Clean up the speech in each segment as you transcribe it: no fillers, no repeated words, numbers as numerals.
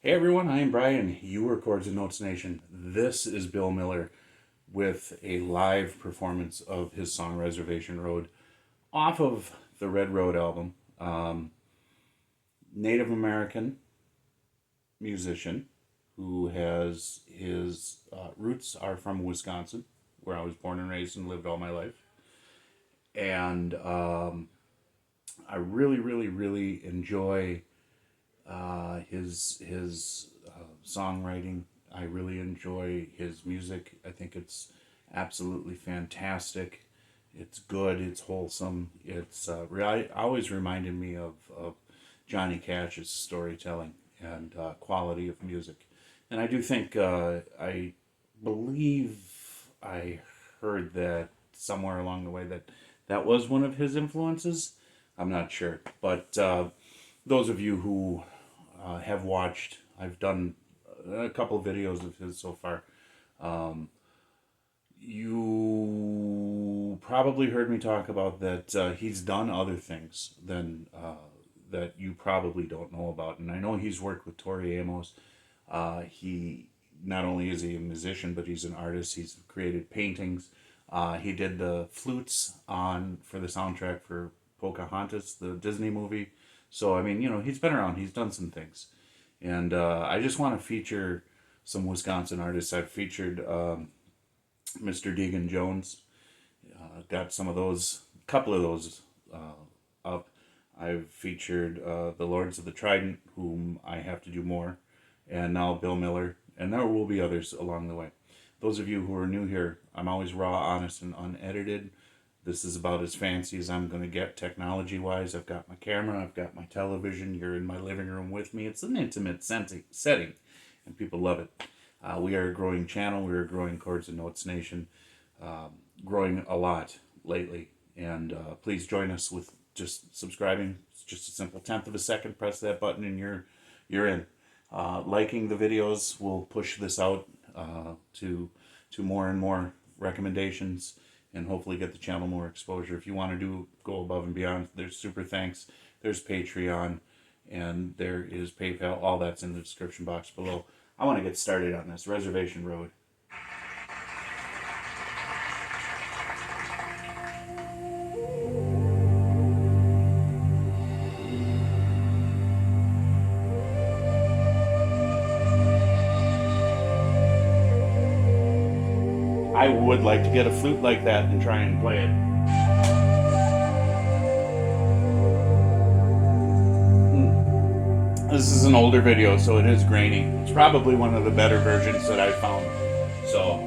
Hey everyone, I am Brian. You are Chords and Notes Nation. This is Bill Miller with a live performance of his song Reservation Road off of the Red Road album. Native American musician who has his roots are from Wisconsin, where I was born and raised and lived all my life. And I really enjoy his songwriting. I really enjoy his music. I think it's absolutely fantastic. It's good. It's wholesome. It's always reminded me of Johnny Cash's storytelling and quality of music. And I do think I believe I heard that somewhere along the way that was one of his influences. I'm not sure, but those of you who have watched. I've done a couple of videos of his so far. You probably heard me talk about that he's done other things than that you probably don't know about. And I know he's worked with Tori Amos. He not only is he a musician, but he's an artist. He's created paintings. He did the flutes on for the soundtrack for Pocahontas, the Disney movie. So I mean, he's been around. He's done some things, and I just want to feature some Wisconsin artists. I've featured Mr. Deegan Jones. Got some of those, a couple of those up. I've featured the Lords of the Trident, whom I have to do more, and now Bill Miller, and there will be others along the way. Those of you who are new here, I'm always raw, honest, and unedited. This is about as fancy as I'm going to get technology wise. I've got my camera, I've got my television. You're in my living room with me. It's an intimate setting, and people love it. We are a growing channel. We are a growing Chords and Notes Nation, growing a lot lately. And please join us with just subscribing. It's just a simple tenth of a second. Press that button, and you're in. Liking the videos will push this out to more and more recommendations, and hopefully get the channel more exposure. If you want to go above and beyond, there's super thanks, there's Patreon, and there is PayPal. All that's in the description box below. I want to get started on this Reservation Road. I would like to get a flute like that and try and play it. This is an older video, so it is grainy. It's probably one of the better versions that I found. So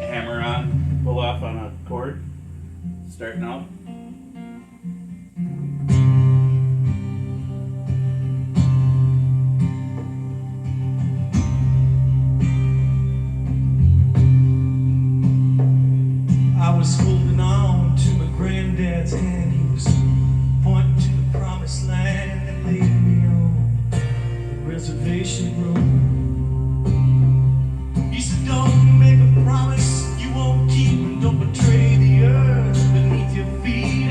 hammer on, pull off on a chord, starting out. I was holding on to my granddad's hand. He was pointing to the promised land that laid me on the reservation road. He said, don't make a promise you won't keep, and don't betray the earth beneath your feet.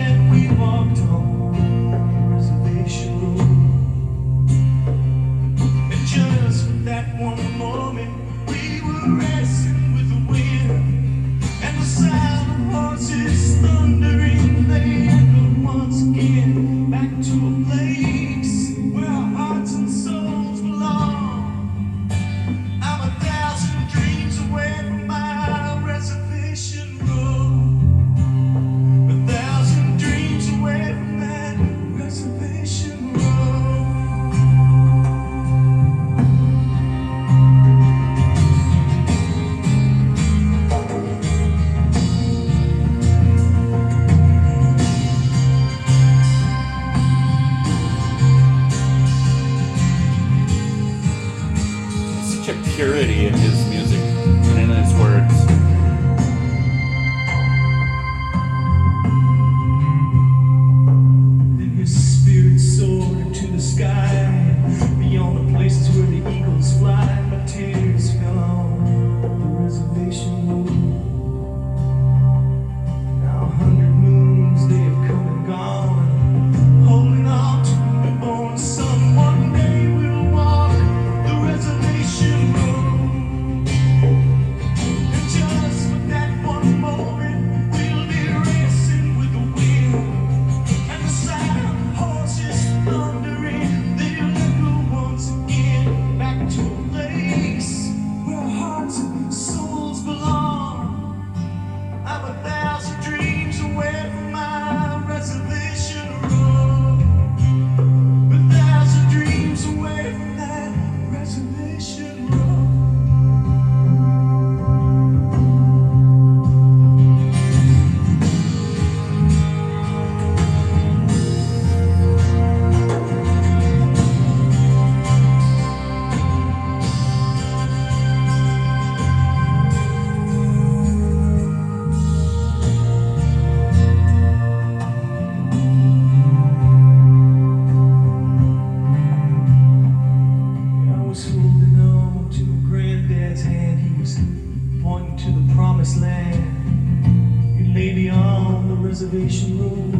lay beyond the reservation road.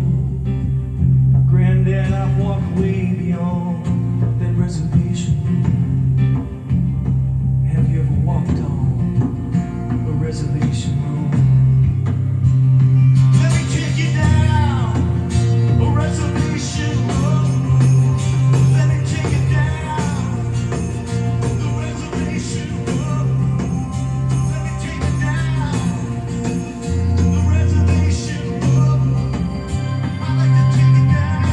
Granddad, I've walked way beyond that reservation road. Have you ever walked on a reservation road? Let me take you down a reservation road. Let me take you down the reservation road. Let me take you down the reservation road. I like to take you down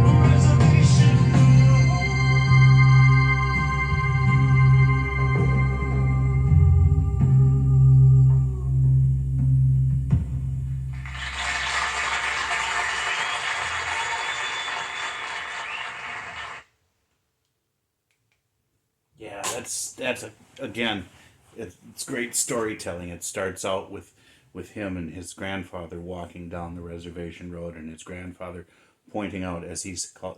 a reservation Yeah, that's again, it's great storytelling. It starts out with him and his grandfather walking down the reservation road, and his grandfather pointing out, as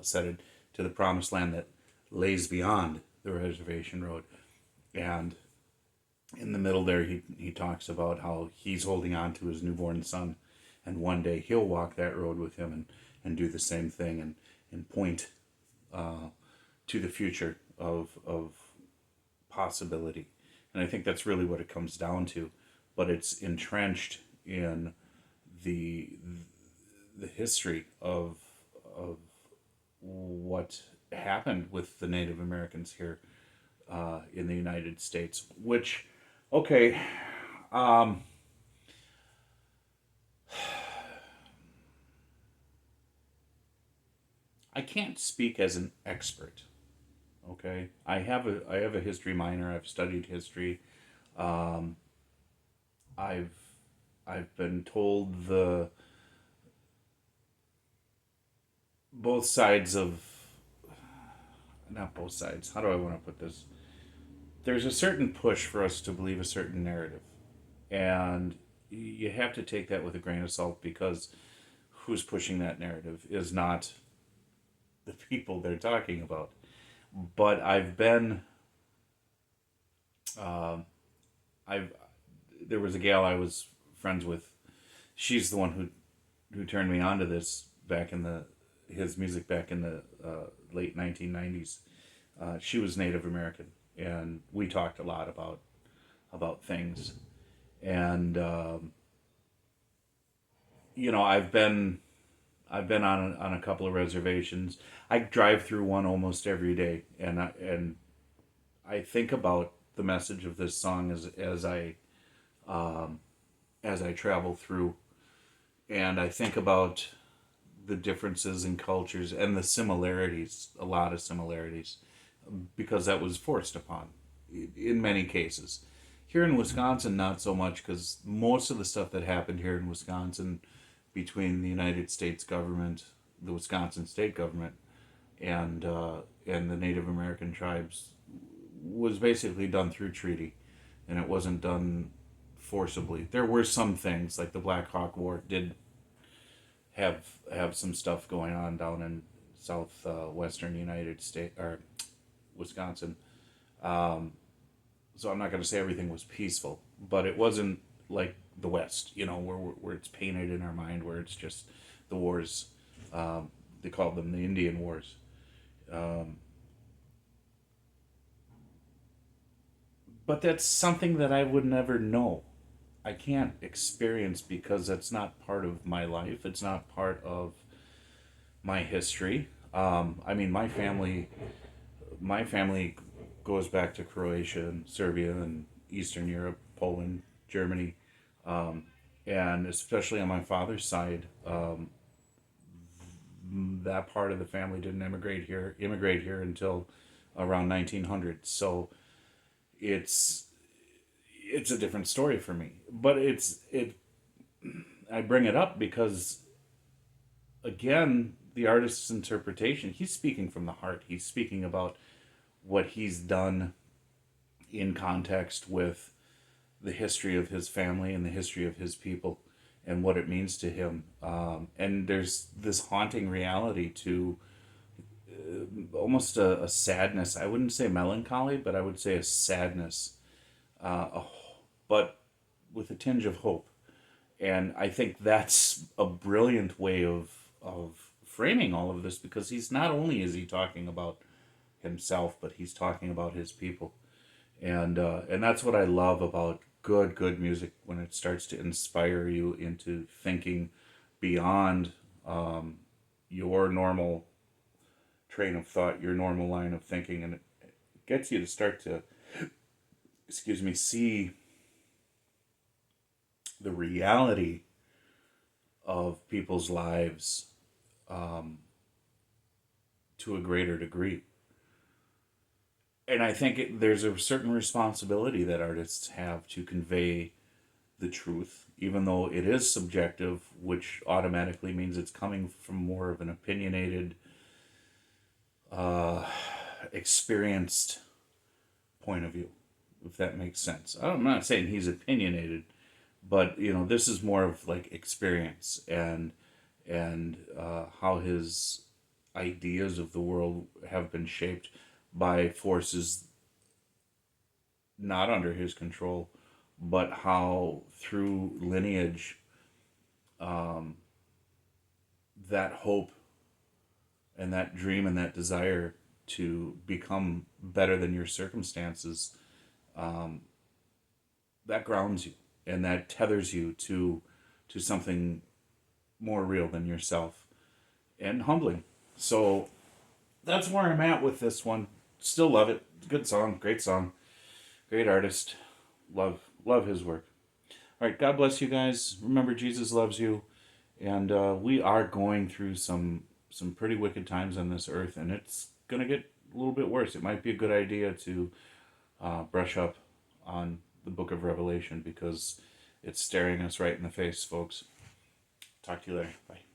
said it, to the promised land that lays beyond the reservation road. And in the middle there, he talks about how he's holding on to his newborn son, and one day he'll walk that road with him and do the same thing and point to the future of possibility. And I think that's really what it comes down to. But it's entrenched in the the history of what happened with the Native Americans here in the United States. Which, okay, um, I can't speak as an expert. Okay, I have a history minor. I've studied history. Um, I've I've been told the both sides of, not both sides. How do I want to put this? There's a certain push for us to believe a certain narrative, and you have to take that with a grain of salt, because who's pushing that narrative is not the people they're talking about. But um, I've there was a gal I was friends with. She's the one who turned me on to this back in the his music back in the late 1990s. She was Native American, and we talked a lot about things. And I've been on a couple of reservations. I drive through one almost every day, and I think about the message of this song um, as I travel through, and I think about the differences in cultures and the similarities, a lot of similarities, because that was forced upon in many cases. Here in Wisconsin, not so much, because most of the stuff that happened here in Wisconsin between the United States government, the Wisconsin state government, and the Native American tribes was basically done through treaty, and it wasn't done forcibly. There were some things like the Black Hawk War did have some stuff going on down in southwestern United States or Wisconsin. Um, so I'm not going to say everything was peaceful, but it wasn't like the West, where it's painted in our mind, where it's just the wars. They called them the Indian Wars. Um, but that's something that I would never know. I can't experience, because that's not part of my life. It's not part of my history. I mean, my family goes back to Croatia and Serbia and Eastern Europe, Poland, Germany, um, and especially on my father's side, that part of the family didn't immigrate here until around 1900. So it's it's a different story for me. But I bring it up because, again, the artist's interpretation. He's speaking from the heart. He's speaking about what he's done in context with the history of his family and the history of his people and what it means to him. And there's this haunting reality to almost a sadness. I wouldn't say melancholy, but I would say a sadness, but with a tinge of hope. And I think that's a brilliant way of framing all of this, because he's not only is he talking about himself, but he's talking about his people. And that's what I love about good music, when it starts to inspire you into thinking beyond your normal train of thought, your normal line of thinking, and it gets you to start to, excuse me, see the reality of people's lives to a greater degree. And I think there's a certain responsibility that artists have to convey the truth, even though it is subjective, which automatically means it's coming from more of an opinionated, experienced point of view, if that makes sense. I'm not saying he's opinionated, but this is more of like experience, and how his ideas of the world have been shaped by forces not under his control, but how through lineage, that hope and that dream and that desire to become better than your circumstances, that grounds you, and that tethers you to something more real than yourself, and humbling. So that's where I'm at with this one. Still love it. Good song, great song, great artist. Love his work. All right, God bless you guys. Remember, Jesus loves you, and we are going through some pretty wicked times on this earth, and it's gonna get a little bit worse. It might be a good idea to brush up on the Book of Revelation, because it's staring us right in the face, folks. Talk to you later. Bye.